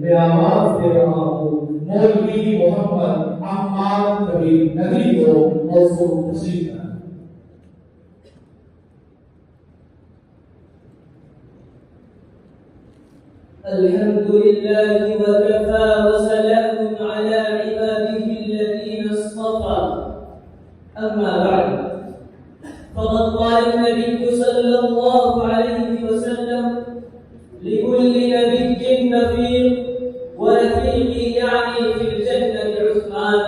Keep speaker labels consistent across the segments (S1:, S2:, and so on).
S1: میں آواز دے رہا ہوں مولوی محمد عمار کبیر ندوی کو موضوع تشریف کریں۔
S2: الحمد لله وكفى وسلام على عباده الذين اصطفى أما بعد فقد قال النبي صلى الله عليه وسلم لكل نبي نفير ورفيق يعني في الجنة عثمان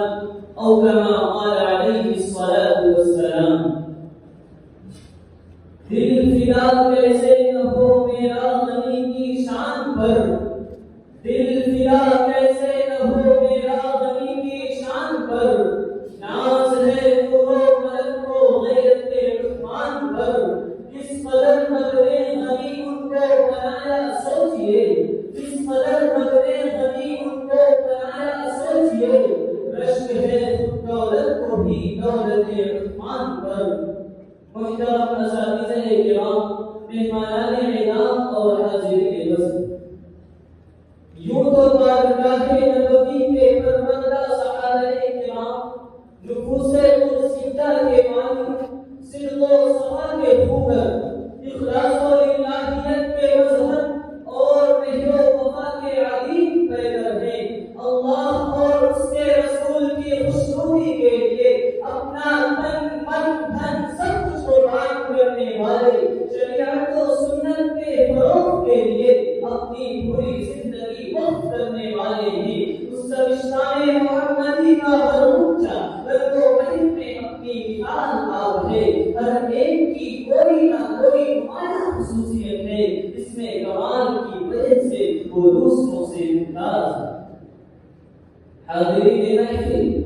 S2: أو كما قال عليه الصلاة والسلام دل فدا کیسے نہ ہو میرا غنی کی شان پر، دل فدا کیسے نہ ہو میرا غنی کی شان پر، ناز ہے نور و ملک کو غیرت عثمان پر، کس قدر قدر غنی ان کو بنایا سوچئے، کس قدر قدر غنی ان کو بنایا سوچئے، رشک ہے خود دولت کو بھی دولت عثمان پر۔ محترم اساتذہ کرام، مہمانان اعزام اور حاضرین وسط، یوں تو بارگاہ نبوی کے پروردہ صحابہ کرام نفوس قدسیہ کے مانی، صدق و صفا کے پھوکر، اخلاص و الہیت کے مظہر اور مہر و وفا کے عظیم پیکر ہیں۔ اللہ اور اس کے رسول کی خوشنودی کے لیے اپنا تن من دھن سب کچھ قربان کرنے والے، شریعت و سنت کے فروغ کے لیے اپنی پوری زندگی وقف کرنے والے ہیں۔ اس سرشتہ محمدی کا ہر اونچا رنگ و مہر میں اپنی مثال آپ ہے، ہر ایک کی کوئی نہ کوئی نمایاں خصوصیت ہے، اس میں کمال کی وجہ سے وہ دوسروں سے ممتاز ہے۔ حاضرین محفل،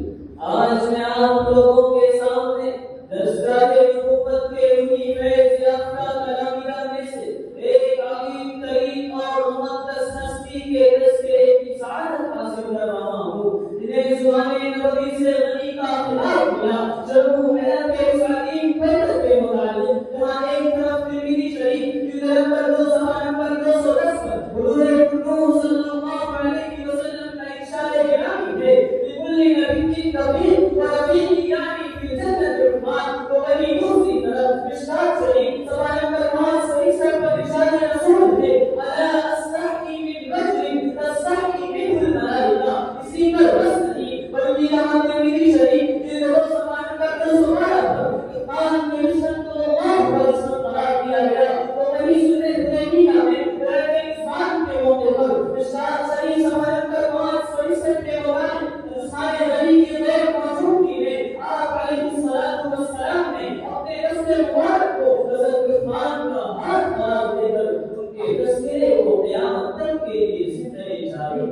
S2: آج میں آپ لوگوں کے سامنے درسگاہ نبوت کے انہی فیض یافتہ کلامیہ میں سے ایک عظیم ترین اور مقدس ہستی کے تذکرے کی سعادت حاصل کر رہا ہوں، جنہیں زبان نبوی سے غنی کا خطاب ملا، شروع حیات کے اس عظیم پیدر کے متعلق، جہاں ایک طرف ترمذی شریف کی طرف پر 2 صفحہ نمبر 210 پر حضور اکرم صلی اللہ علیہ وسلم کا ارشاد گرامی ہے، لکل نبی نبی ورفیق یعنی فی الجنت عثمان، تو وہیں دوسری طرف ارشاد شریف صفحہ نمبر 561 پر ارشاد رسول ہے، الا استحی من رجل تستحی منه الملائکہ، اسی پر بس نہیں بلکہ یہاں ترمذی شریف کی 2 صفحہ نمبر 212 پر قرآن کے رسول صلی اللہ علیہ وسلم قرار دیا گیا، تو وہیں سورہ حدیبیہ میں بیعت رضوان کے موقع پر ارشاد شریف صفحہ نمبر 561 کے مبارک سارے غنی کی غیر موجودگی میں آپ علیہ السلام نے اپنے دست مبارک کو حضرت عثمان کا ہاتھ قرار دے کر ان کے تذکرے کو قیامت تک کے لیے زندہ جاری۔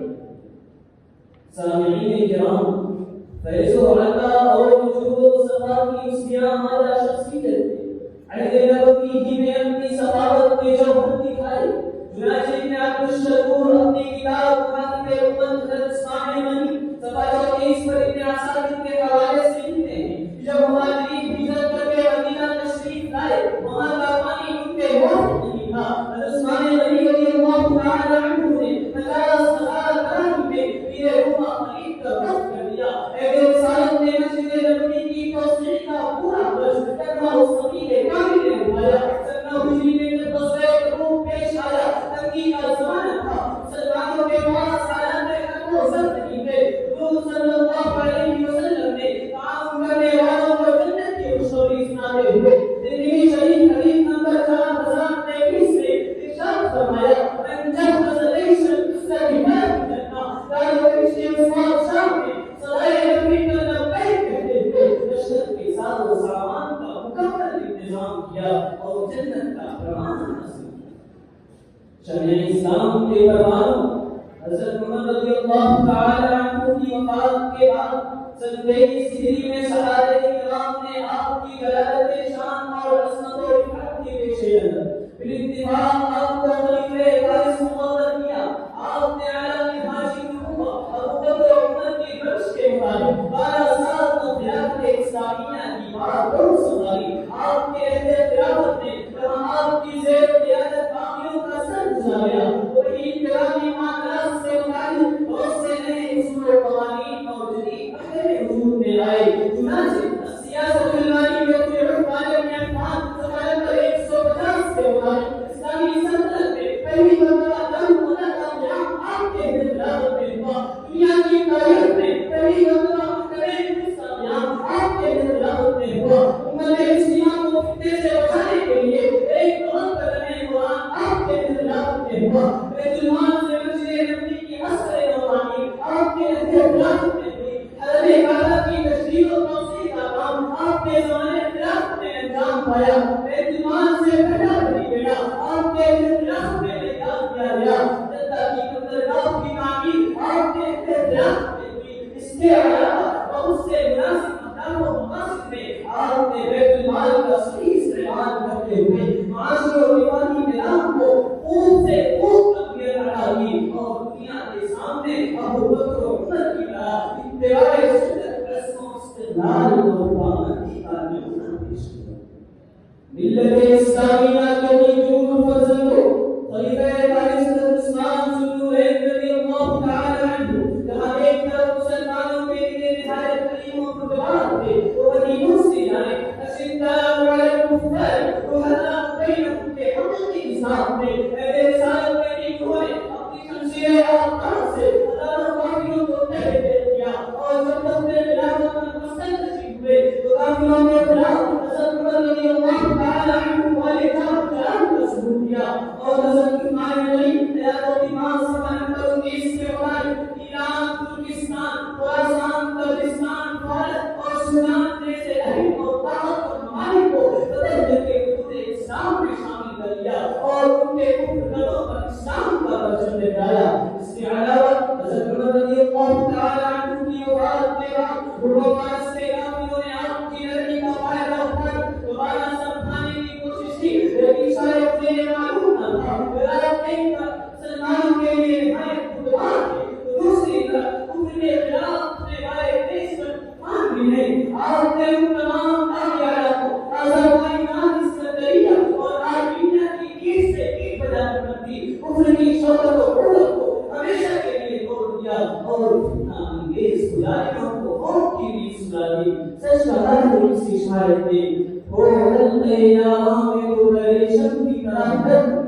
S2: سامعین کرام، فیض و عطا اور وجود و صفا کی اس ہمارا شخصیت عہد نبوی ہی میں اپنی صفاوت کے جوہر دکھائے۔ چنانچہ ابن عبد الشکور اپنی کتاب مکاتب امت خلصان غنی صفحہ 34 پر ابن عساکر کے حوالے سے لکھتے ہیں، جب مہاجرین ہجرت کر کے مدینہ تشریف لائے، وہاں کا پانی ان کے موافق نہیں تھا۔ عثمان غنی رضی اللہ تعالی عنہ نے 50,000 درہم میں یہ روما خرید کر وقف کر دیا۔ اہل رسالت نے مسجد نبوی کی توسیع کا پورا خرچ تنہا اس فقیر کامل نے اٹھایا۔ سنہ ہجری میں جب غزوہ تبوک پیش آیا، تنگی کا زمانہ تھا، مسلمانوں کے پاس حالات اکثر نہیں تھے، حضور صلی اللہ علیہ وسلم نے تعاون کرنے والوں کو جنت کی خوشخبری سناتے ہوئے ترمذی شریف حدیث نمبر 4023 میں ارشاد فرمایا، من جهز ليس بالسابقات الجنة، قالوا ابن عثمان شام نے صلائے نبی کا لبیک کہتے ہوئے دشت کے ساز و سامان کا مکمل انتظام کیا اور جنت کا پروانہ حاصل کیا۔ شمع اسلام کے پروانوں، حضرت عمر رضی اللہ تعالی عنہ کی وفات کے بعد سن 23 ہجری میں صحابہ کرام نے آپ کی جلالت شان اور عظمت و رفعت کے پیش نظر بالاتفاق آپ کو خلیفہ وارث مقرر کیا۔ آپ نے اعلی ہاشم ہوا ابو بکر و عمر کی بخش کے مطابق 12 سال تک خلافت اسلامیہ کی بارگاہ سنبھالی۔ آپ کے عہد خلافت میں جہاں آپ کی زیر قیادت باغیوں کا سر گزارا، وہی انقلابی معاملات سے اختلاف میں ہوئی، اس کے علاوہ بہت سے مناسب اہداف و مقاصد میں آپ نے بیت المال کا صحیح استعمال کرتے ہوئے معاشی اور دفاعی نظام کو خوب سے خوب تقویت عطا کی اور دنیا کے سامنے ابو بکر و عمر کی طرح اتباع سنت رسم و استدلال اور قامت کی کامیابیاں پیش کی۔ ملت اسلامیہ کے مجموع فرزندوں خلیفہ راشد عثمان ذوالنورین رضی اللہ تعالی عنہ جہاں ایک طرف مسلمانوں کے لیے نہایت کریم و پرجواب تھے وہ وہی دوسری جانب اشداء علی الکفار رحماء بینہم کے حقیقی نظام میں اہل رسالت کے نیکوں نے اپنی شمشیر آفتاب سے ہزاروں کافروں کو تحت کیا اور جب تک خلافت پر مستنصر ہوئے تو کافروں کے خلاف حضرت عمر رضی اللہ تعالی عنہ والے کام کا ثبوت کیا اور حضرت عثمان غنی حیات ایمان صفحہ نمبر 19 کے مطابق ایران، ترکستان، خراسان، ترکستان، فارس اور سودان جیسے اہم اور طاقتور ممالک کو فتح کر کے حدود اسلام میں شامل کر لیا اور ان کے کفر گھروں پر اسلام کا پرچم لہرایا۔ اس کے علاوہ حضرت عمر رضی اللہ تعالی عنہ کی وفات کے بعد فارس کے کافروں نے آپ کی لڑکی کا فائدہ اٹھا کر دوبارہ سمجھانے کی کوشش کی، لیکن شاید انہیں معلوم نہ تھا مسلمانوں کے لیے نہایت خطرناک ہے۔ دوسری طرف کفر کے خلاف اپنے بارے پیش کر طوفان بھی نہیں، آپ نے ان تمام کامیابیوں کو آزادی اسکندریہ اور آرمینیا کی کیٹ سے کیٹ بجا کر دی، کفر کی شوکت و قوت کو ہمیشہ کے لیے توڑ دیا اور فتنہ انگیز مظالموں کو موت کی بھی سلا دی۔ سچ کہا ہے اس اشارت نے ہو القیامہ میں تو ریشم کی طرح